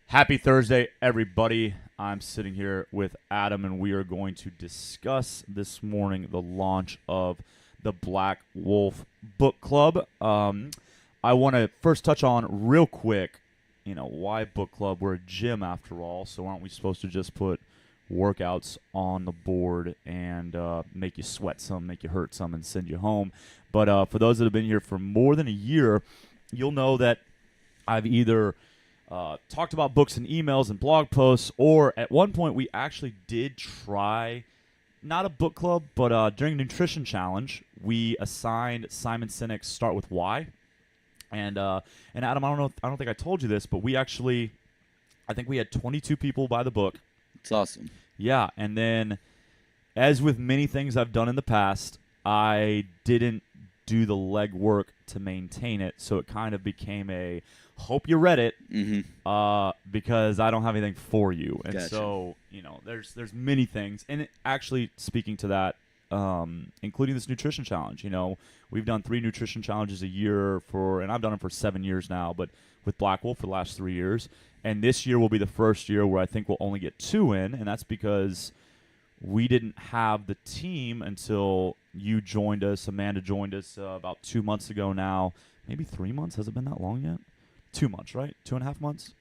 Happy Thursday, everybody. I'm sitting here with Adam, and we are going to discuss this morning the launch of the Black Wolf Book Club. I want to first touch on real quick, why book club? We're a gym after all, so aren't we supposed to just put workouts on the board and make you sweat some, make you hurt some, and send you home? But for those that have been here for more than a year, you'll know that I've either talked about books and emails and blog posts, or at one point we actually did try not a book club, but during Nutrition Challenge, we assigned Simon Sinek's Start With Why. And Adam, I don't think I told you this, but I think we had 22 people buy the book. It's awesome. Yeah, and then, as with many things I've done in the past, I didn't do the legwork to maintain it, so it kind of became a hope you read it, because I don't have anything for you. And Gotcha. so, there's many things. And actually, speaking to that, including this nutrition challenge, we've done 3 nutrition challenges a year and I've done them for 7 years now, but with Black Wolf for the last 3 years. And this year will be the first year where I think we'll only get 2 in, and that's because we didn't have the team until you joined us. Amanda joined us about 2 months ago now. Maybe 3 months? Has it been that long yet? 2 months, right? 2.5 months?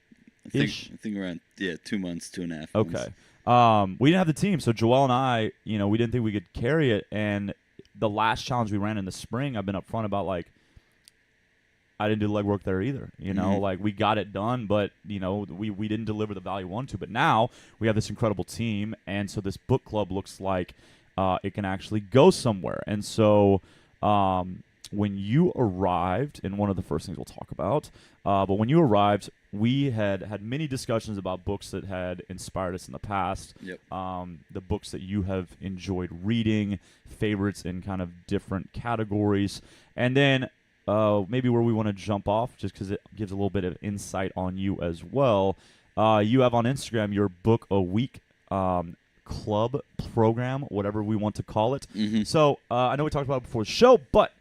I think around 2 months, 2.5 months. Okay. We didn't have the team, so Joel and I, we didn't think we could carry it. And the last challenge we ran in the spring, I've been upfront about, I didn't do the legwork there either. We got it done, but we didn't deliver the value we wanted to. But now we have this incredible team, and so this book club looks like it can actually go somewhere. And so when you arrived, and one of the first things we'll talk about, but when you arrived, we had many discussions about books that had inspired us in the past. Yep. The books that you have enjoyed reading, favorites in kind of different categories, and then maybe where we want to jump off, just because it gives a little bit of insight on you as well. You have on Instagram your book a week club program, whatever we want to call it. So I know we talked about it before the show, but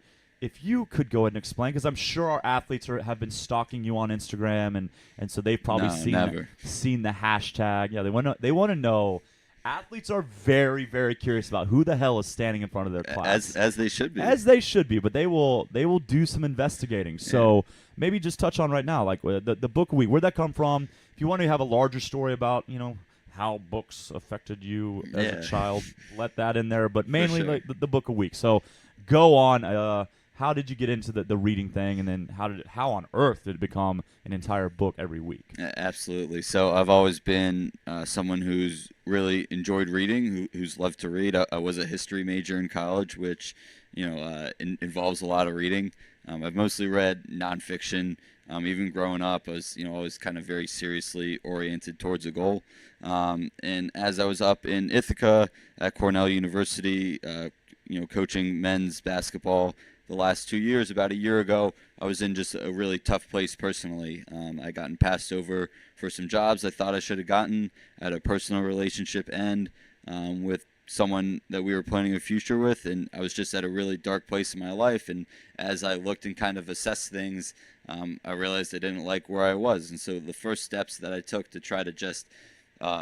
if you could go ahead and explain, because I'm sure our athletes have been stalking you on Instagram, and so they've probably seen the hashtag. Yeah, they want to know. Athletes are very, very curious about who the hell is standing in front of their class. As they should be. As they should be, but they will do some investigating. So maybe just touch on right now, the book week. Where'd that come from? If you want to have a larger story about, how books affected you as a child, let that in there. But mainly the book a week. So go on. How did you get into the reading thing, and then how on earth did it become an entire book every week? Absolutely. So I've always been someone who's really enjoyed reading, who's loved to read. I was a history major in college, which involves a lot of reading. I've mostly read nonfiction. Even growing up, I was always kind of very seriously oriented towards a goal. And as I was up in Ithaca at Cornell University, coaching men's basketball the last 2 years, about a year ago, I was in just a really tough place personally. I gotten passed over for some jobs I thought I should have gotten. I had a personal relationship end with someone that we were planning a future with, and I was just at a really dark place in my life. And as I looked and kind of assessed things, I realized I didn't like where I was. And so the first steps that I took to try to just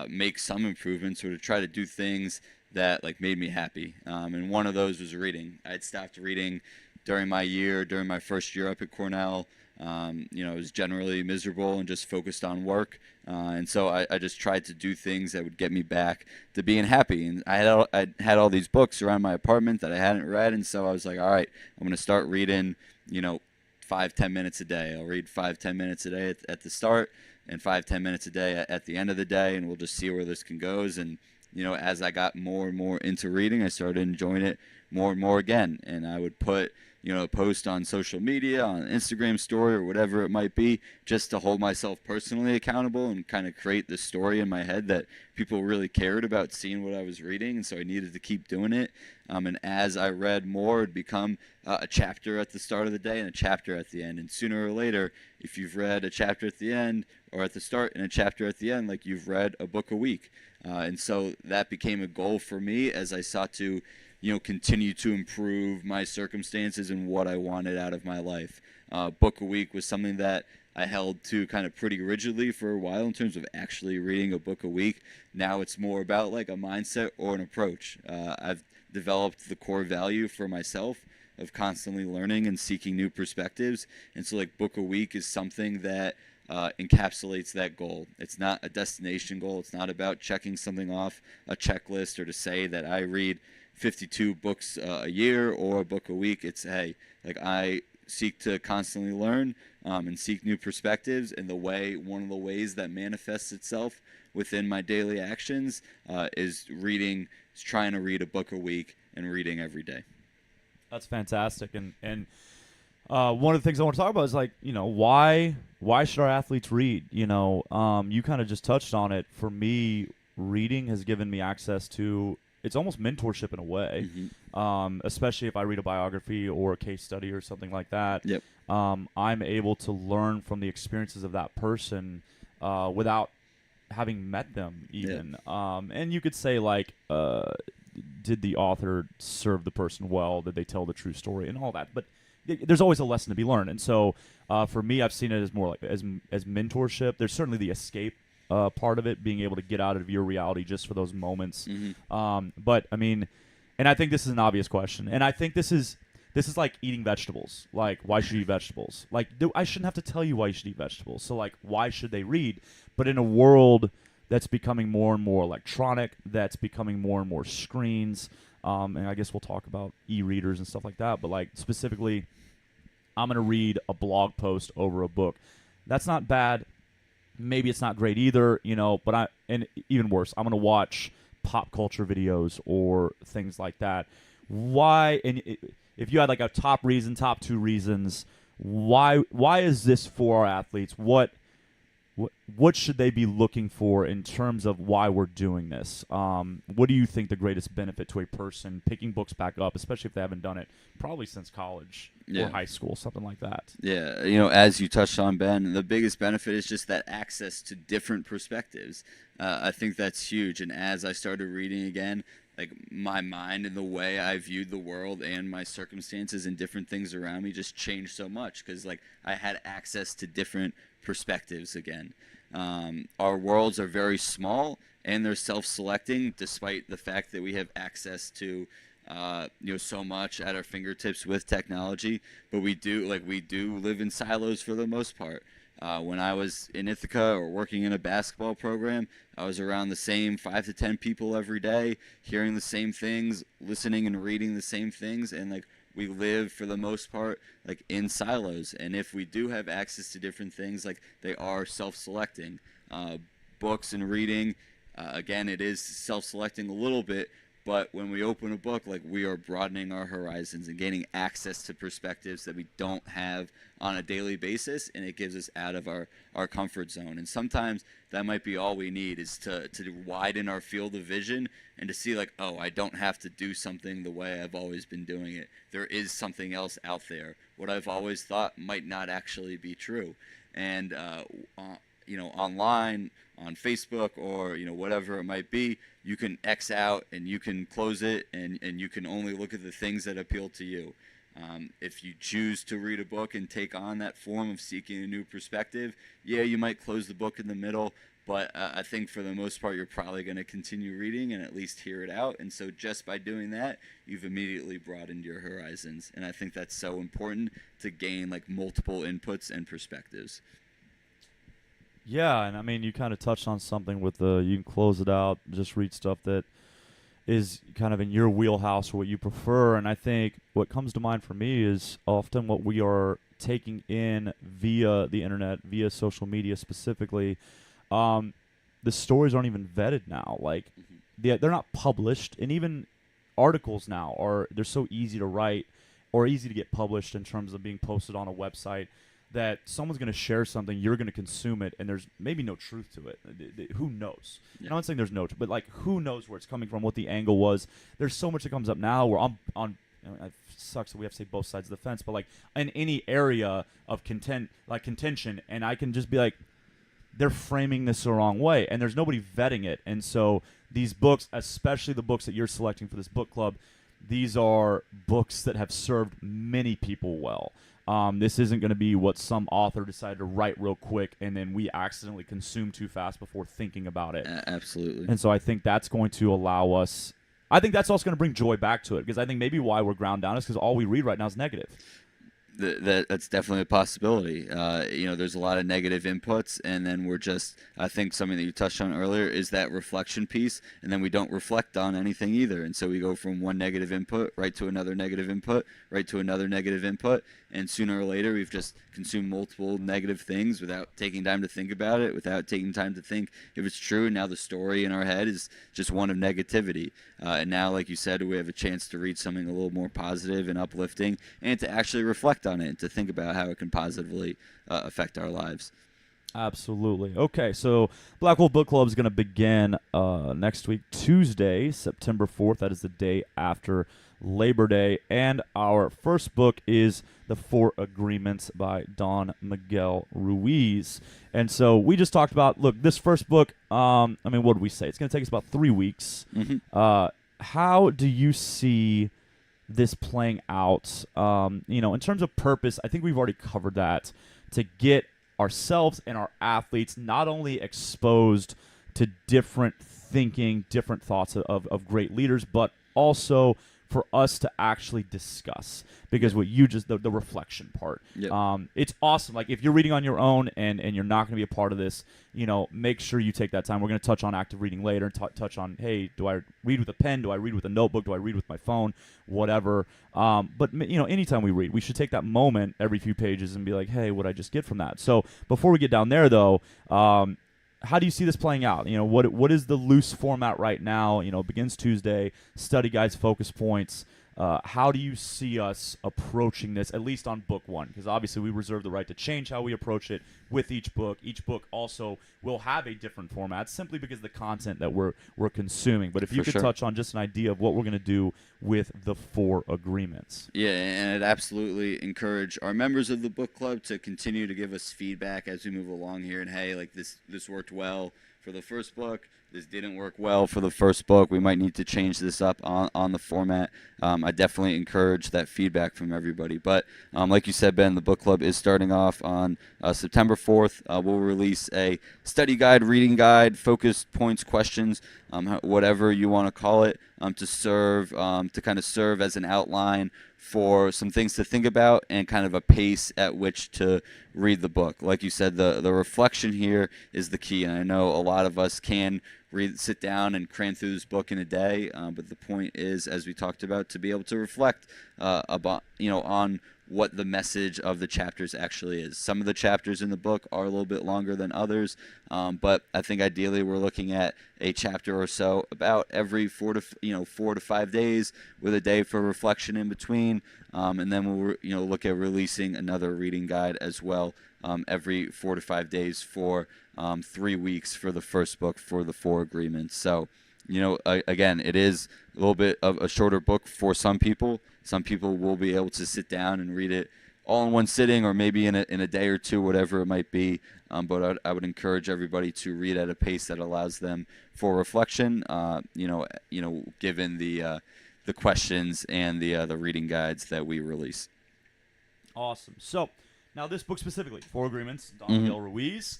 make some improvements, or to try to do things that made me happy. And one of those was reading. I had stopped reading during my first year up at Cornell. I was generally miserable and just focused on work. And so I just tried to do things that would get me back to being happy. And I had all these books around my apartment that I hadn't read. And so I was like, all right, I'm going to start reading, 5-10 minutes a day. I'll read 5-10 minutes a day at the start, and 5-10 minutes a day at the end of the day. And we'll just see where this can go. And, as I got more and more into reading, I started enjoying it more and more again. And I would put a post on social media, on Instagram story, or whatever it might be, just to hold myself personally accountable and kind of create this story in my head that people really cared about seeing what I was reading. And so I needed to keep doing it. And as I read more, it'd become a chapter at the start of the day and a chapter at the end. And sooner or later, if you've read a chapter at the end or at the start and a chapter at the end, you've read a book a week. And so that became a goal for me as I sought to continue to improve my circumstances and what I wanted out of my life. Book a week was something that I held to kind of pretty rigidly for a while in terms of actually reading a book a week. Now it's more about like a mindset or an approach. I've developed the core value for myself of constantly learning and seeking new perspectives. And so like book a week is something that encapsulates that goal. It's not a destination goal. It's not about checking something off a checklist or to say that I read 52 books a year or a book a week. It's, hey, like I seek to constantly learn and seek new perspectives. And one of the ways that manifests itself within my daily actions is trying to read a book a week and reading every day. That's fantastic. And one of the things I want to talk about is like, why should our athletes read? You kind of just touched on it. For me, reading has given me access to, it's almost mentorship in a way, especially if I read a biography or a case study or something like that. Yep. I'm able to learn from the experiences of that person without having met them even. Yep. And you could say like, did the author serve the person well? Did they tell the true story and all that? But there's always a lesson to be learned. And so for me, I've seen it as more like as mentorship. There's certainly the escape part of it, being able to get out of your reality just for those moments. But I mean, and I think this is an obvious question. And I think this is like eating vegetables. Like, why should you eat vegetables? Like, I shouldn't have to tell you why you should eat vegetables. So like, why should they read? But in a world that's becoming more and more electronic, that's becoming more and more screens, and I guess we'll talk about e-readers and stuff like that, but like specifically, I'm going to read a blog post over a book. That's not bad. Maybe it's not great either, but and even worse, I'm going to watch pop culture videos or things like that. Why, and if you had like a top 2 reasons, why is this for our athletes? What should they be looking for in terms of why we're doing this? What do you think the greatest benefit to a person picking books back up, especially if they haven't done it probably since college or high school, something like that? Yeah, as you touched on, Ben, the biggest benefit is just that access to different perspectives. I think that's huge. And as I started reading again, like my mind and the way I viewed the world and my circumstances and different things around me just changed so much because like I had access to different perspectives again. Our worlds are very small and they're self-selecting, despite the fact that we have access to so much at our fingertips with technology. But we do live in silos for the most part. When I was in Ithaca or working in a basketball program, I was around the same 5 to 10 people every day, hearing the same things, listening and reading the same things, and like we live for the most part like in silos. And if we do have access to different things, like they are self-selecting. Books and reading, again, it is self-selecting a little bit, but when we open a book, like we are broadening our horizons and gaining access to perspectives that we don't have on a daily basis, and it gives us out of our comfort zone. And sometimes that might be all we need is to widen our field of vision and to see like, oh, I don't have to do something the way I've always been doing it. There is something else out there. What I've always thought might not actually be true. And online, on Facebook or whatever it might be, you can X out and you can close it and you can only look at the things that appeal to you. If you choose to read a book and take on that form of seeking a new perspective, you might close the book in the middle, but I think for the most part you're probably going to continue reading and at least hear it out. And so just by doing that, you've immediately broadened your horizons. And I think that's so important to gain like multiple inputs and perspectives. Yeah, and I mean, you kind of touched on something with you can close it out, just read stuff that is kind of in your wheelhouse or what you prefer. And I think what comes to mind for me is often what we are taking in via the internet, via social media specifically. The stories aren't even vetted now. Like, they're not published, and even articles now they're so easy to write or easy to get published in terms of being posted on a website, that someone's going to share something, you're going to consume it, and there's maybe no truth to it. Who knows? Yeah. I'm not saying there's no truth, but like, who knows where it's coming from, what the angle was. There's so much that comes up now where it sucks that we have to say both sides of the fence, but like in any area of contention, and I can just be like, they're framing this the wrong way, and there's nobody vetting it. And so these books, especially the books that you're selecting for this book club, these are books that have served many people well. This isn't going to be what some author decided to write real quick and then we accidentally consume too fast before thinking about it. Absolutely. And so I think that's going to allow us. I think that's also going to bring joy back to it, because I think maybe why we're ground down is because all we read right now is negative. That's definitely a possibility. There's a lot of negative inputs, and then we're just, I think something that you touched on earlier is that reflection piece, and then we don't reflect on anything either. And so we go from one negative input right to another negative input, right to another negative input, and sooner or later we've just consumed multiple negative things without taking time to think about it, without taking time to think if it's true. And now the story in our head is just one of negativity. And now, like you said, we have a chance to read something a little more positive and uplifting, and to actually reflect on it and to think about how it can positively affect our lives. Absolutely. Okay, so Black Wolf Book Club is going to begin next week, Tuesday, September 4th. That is the day after Labor Day. And our first book is The Four Agreements by Don Miguel Ruiz. And so we just talked about, look, this first book, what did we say? It's going to take us about 3 weeks. Mm-hmm. How do you see this playing out? In terms of purpose, I think we've already covered that, to get ourselves and our athletes not only exposed to different thinking, different thoughts of great leaders, but also for us to actually discuss, because what you just, the reflection part, it's awesome. Like, if you're reading on your own and you're not going to be a part of this, make sure you take that time. We're going to touch on active reading later and touch on, hey, do I read with a pen? Do I read with a notebook? Do I read with my phone? Whatever. But anytime we read, we should take that moment every few pages and be like, hey, what did I just get from that? So before we get down there, though, how do you see this playing out? What is the loose format right now? Begins Tuesday, study guides, focus points. How do you see us approaching this, at least on book one? Because obviously we reserve the right to change how we approach it with each book. Each book also will have a different format, simply because of the content that we're consuming. But if you could touch on just an idea of what we're going to do with the Four Agreements. Yeah, and I'd absolutely encourage our members of the book club to continue to give us feedback as we move along here. And hey, like this worked well for the first book. This didn't work well for the first book. We might need to change this up on the format. I definitely encourage that feedback from everybody. But like you said, Ben, the book club is starting off on September 4th. We'll release a study guide, reading guide, focus points, questions, whatever you want to call it, to kind of serve as an outline for some things to think about and kind of a pace at which to read the book. Like you said, the reflection here is the key, and I know a lot of us can sit down and cram through this book in a day, but the point is, as we talked about, to be able to reflect on what the message of the chapters actually is. Some of the chapters in the book are a little bit longer than others, but I think ideally we're looking at a chapter or so about every 4 to 5 days, with a day for reflection in between, and then we'll look at releasing another reading guide as well every 4 to 5 days for 3 weeks for the first book for the Four Agreements. So, again, it is a little bit of a shorter book for some people. Some people will be able to sit down and read it all in one sitting, or maybe in a day or two, whatever it might be. But I would encourage everybody to read at a pace that allows them for reflection. Given the questions and the reading guides that we release. Awesome. So now this book specifically, Four Agreements, Don Miguel Ruiz.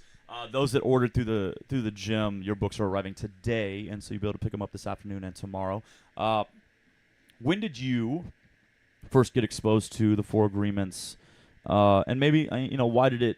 Those that ordered through the gym, your books are arriving today, and so you'll be able to pick them up this afternoon and tomorrow. When did you first get exposed to the Four Agreements, and maybe why did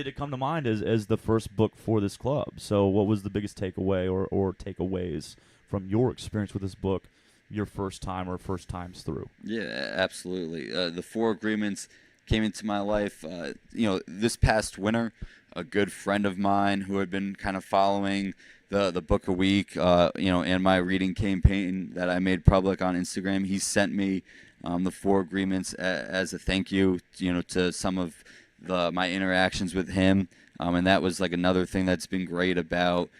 it come to mind as the first book for this club? So what was the biggest takeaway or takeaways from your experience with this book, your first time or first times through? Yeah, absolutely. The Four Agreements came into my life, this past winter. A good friend of mine who had been kind of following the book a week, and my reading campaign that I made public on Instagram, he sent me the Four Agreements as a thank you, to some of my interactions with him, and that was like another thing that's been great about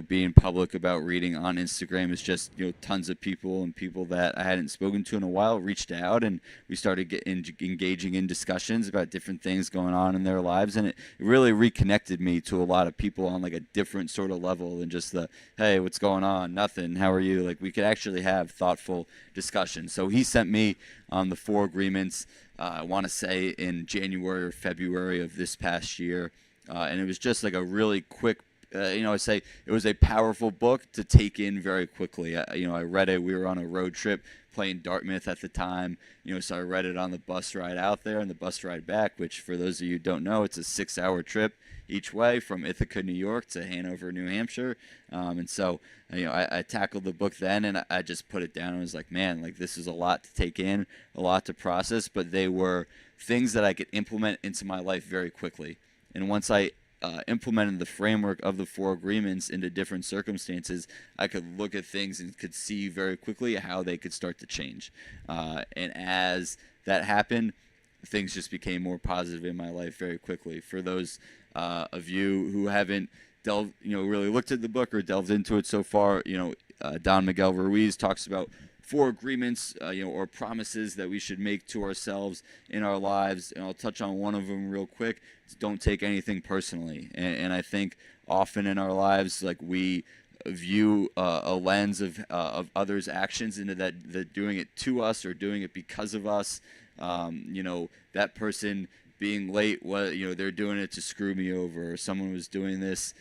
being public about reading on Instagram, is just tons of people and people that I hadn't spoken to in a while reached out, and we started engaging in discussions about different things going on in their lives, and it really reconnected me to a lot of people on like a different sort of level than just the, hey, what's going on, nothing, how are you? Like, we could actually have thoughtful discussions. So he sent me the Four Agreements I want to say in January or February of this past year, and it was just like a really quick. I say it was a powerful book to take in very quickly. I read it. We were on a road trip playing Dartmouth at the time. So I read it on the bus ride out there and the bus ride back. Which, for those of you who don't know, it's a 6-hour trip each way from Ithaca, New York, to Hanover, New Hampshire. And so, I tackled the book then, and I just put it down and was like, man, like this is a lot to take in, a lot to process. But they were things that I could implement into my life very quickly. And once I implemented the framework of the 4 agreements into different circumstances, I could look at things and could see very quickly how they could start to change. And as that happened, things just became more positive in my life very quickly. For those of you who haven't really looked at the book or delved into it so far, Don Miguel Ruiz talks about 4 agreements, or promises that we should make to ourselves in our lives. And I'll touch on one of them real quick. It's don't take anything personally. And I think often in our lives, like we view a lens of others' actions into that they're doing it to us or doing it because of us. That person being late, they're doing it to screw me over, or someone was doing this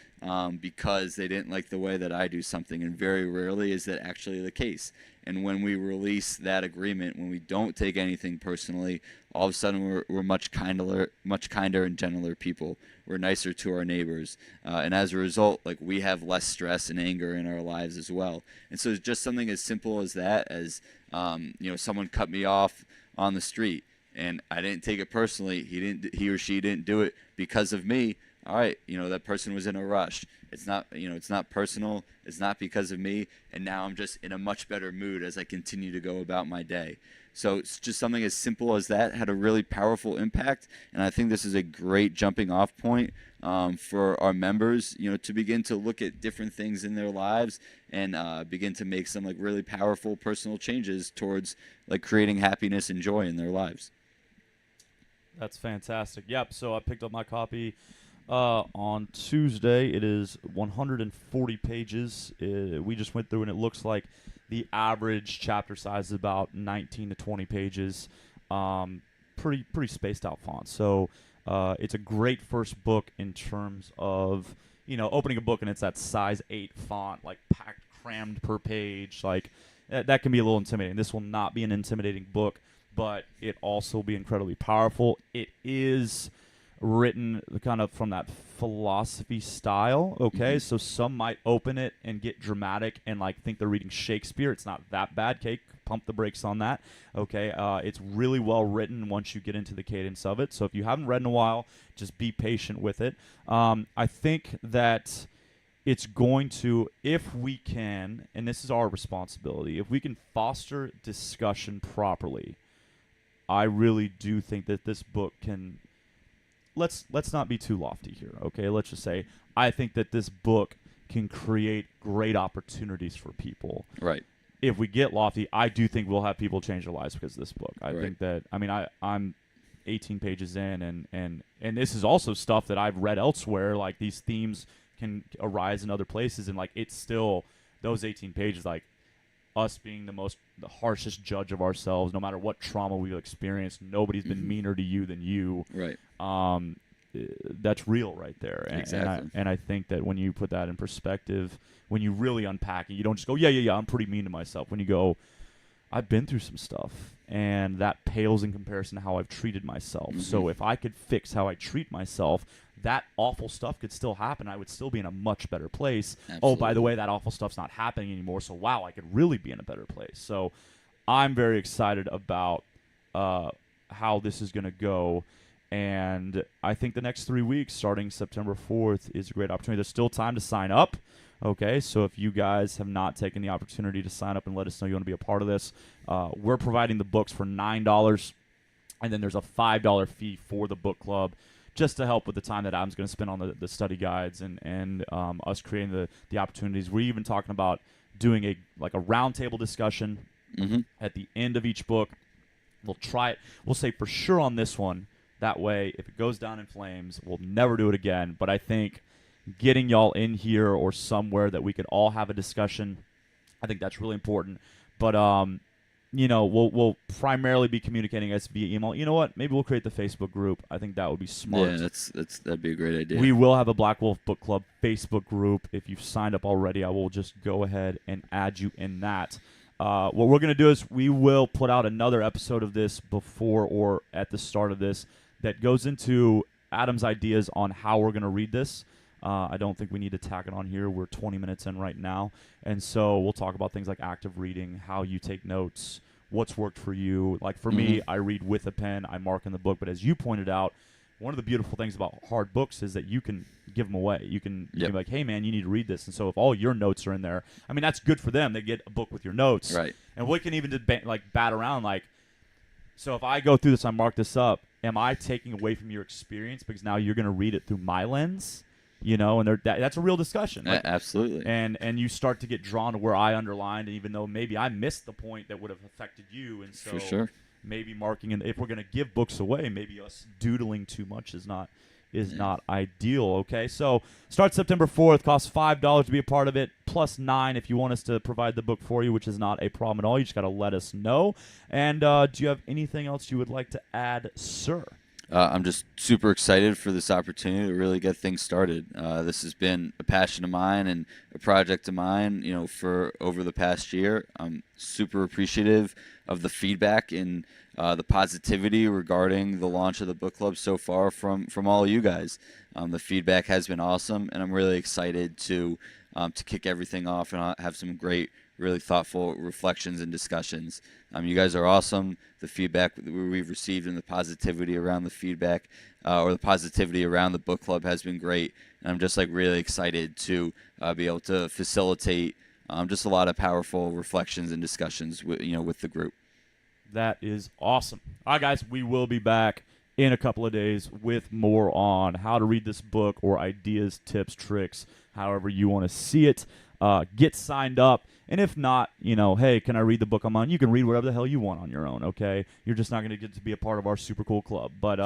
because they didn't like the way that I do something. And very rarely is that actually the case. And when we release that agreement, when we don't take anything personally, all of a sudden we're much kinder and gentler people. We're nicer to our neighbors, and as a result, like we have less stress and anger in our lives as well. And so it's just something as simple as that, as someone cut me off on the street, and I didn't take it personally. He or she didn't do it because of me. All right, that person was in a rush. It's not personal. It's not because of me. And now I'm just in a much better mood as I continue to go about my day. So it's just something as simple as that had a really powerful impact. And I think this is a great jumping off point for our members, to begin to look at different things in their lives and begin to make some like really powerful personal changes towards like creating happiness and joy in their lives. That's fantastic. Yep. So I picked up my copy on Tuesday. It is 140 pages. We just went through, and it looks like the average chapter size is about 19 to 20 pages. Pretty spaced out font. So it's a great first book in terms of opening a book and it's that size 8 font, like packed, crammed per page. Like that can be a little intimidating. This will not be an intimidating book, but it also will be incredibly powerful. It is written kind of from that philosophy style, okay? So some might open it and get dramatic and like think they're reading Shakespeare. It's not that bad, okay? Pump the brakes on that, okay? It's really well written once you get into the cadence of it. So if you haven't read in a while, just be patient with it. I think that it's going to, if we can, and this is our responsibility, if we can foster discussion properly, I really do think that this book can. Let's not be too lofty here, okay? Let's just say I think that this book can create great opportunities for people. Right. If we get lofty, I do think we'll have people change their lives because of this book. I think that, I'm 18 pages in, and this is also stuff that I've read elsewhere. Like these themes can arise in other places, and like it's still those 18 pages, like us being the harshest judge of ourselves, no matter what trauma we've experienced. Nobody's been meaner to you than you. Right. That's real right there. Exactly. And I think that when you put that in perspective, when you really unpack it, you don't just go, yeah, I'm pretty mean to myself. When you go, I've been through some stuff, and that pales in comparison to how I've treated myself. So if I could fix how I treat myself, that awful stuff could still happen. I would still be in a much better place. Absolutely. Oh, by the way, that awful stuff's not happening anymore. So, wow, I could really be in a better place. So I'm very excited about how this is going to go. And I think the next 3 weeks, starting September 4th, is a great opportunity. There's still time to sign up. Okay, so if you guys have not taken the opportunity to sign up and let us know you want to be a part of this, we're providing the books for $9, and then there's a $5 fee for the book club, just to help with the time that Adam's going to spend on the study guides and us creating the opportunities. We're even talking about doing a roundtable discussion at the end of each book. We'll try it. We'll say for sure on this one. That way, if it goes down in flames, we'll never do it again. But I think getting y'all in here or somewhere that we could all have a discussion, I think that's really important. But we'll primarily be communicating us via email. You know what? Maybe we'll create the Facebook group. I think that would be smart. Yeah, that'd be a great idea. We will have a Black Wolf Book Club Facebook group. If you've signed up already, I will just go ahead and add you in that. What we're going to do is we will put out another episode of this before or at the start of this that goes into Adam's ideas on how we're going to read this. I don't think we need to tack it on here. We're 20 minutes in right now. And so we'll talk about things like active reading, how you take notes, what's worked for you. Like for me, I read with a pen. I mark in the book. But as you pointed out, one of the beautiful things about hard books is that you can give them away. You can be like, hey, man, you need to read this. And so if all your notes are in there, I mean, that's good for them. They get a book with your notes. Right. And we can even bat around like, so if I go through this, I mark this up, am I taking away from your experience because now you're going to read it through my lens? And that's a real discussion. Like, absolutely. And you start to get drawn to where I underlined, and even though maybe I missed the point that would have affected you. And so for sure. Maybe marking, and if we're going to give books away, maybe us doodling too much is not ideal. Okay, so start September 4th. Costs $5 to be a part of it, plus $9 if you want us to provide the book for you, which is not a problem at all. You just got to let us know. And do you have anything else you would like to add, sir? I'm just super excited for this opportunity to really get things started. This has been a passion of mine and a project of mine, for over the past year. I'm super appreciative of the feedback and the positivity regarding the launch of the book club so far from all you guys. The feedback has been awesome, and I'm really excited to kick everything off and have some great, really thoughtful reflections and discussions. You guys are awesome. The feedback that we've received and the positivity around the feedback or the positivity around the book club has been great. And I'm just really excited to be able to facilitate just a lot of powerful reflections and discussions with the group. That is awesome. All right, guys, we will be back in a couple of days with more on how to read this book or ideas, tips, tricks, however you want to see it. Get signed up. And if not, hey, can I read the book I'm on? You can read whatever the hell you want on your own, okay? You're just not going to get to be a part of our super cool club. But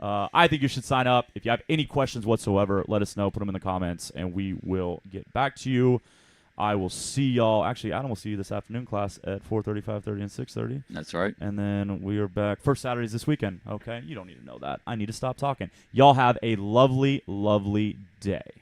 I think you should sign up. If you have any questions whatsoever, let us know. Put them in the comments, and we will get back to you. I will see y'all. Actually, Adam will see you this afternoon class at 4:30, 5:30, and 6:30. That's right. And then we are back. First Saturdays this weekend, okay? You don't need to know that. I need to stop talking. Y'all have a lovely, lovely day.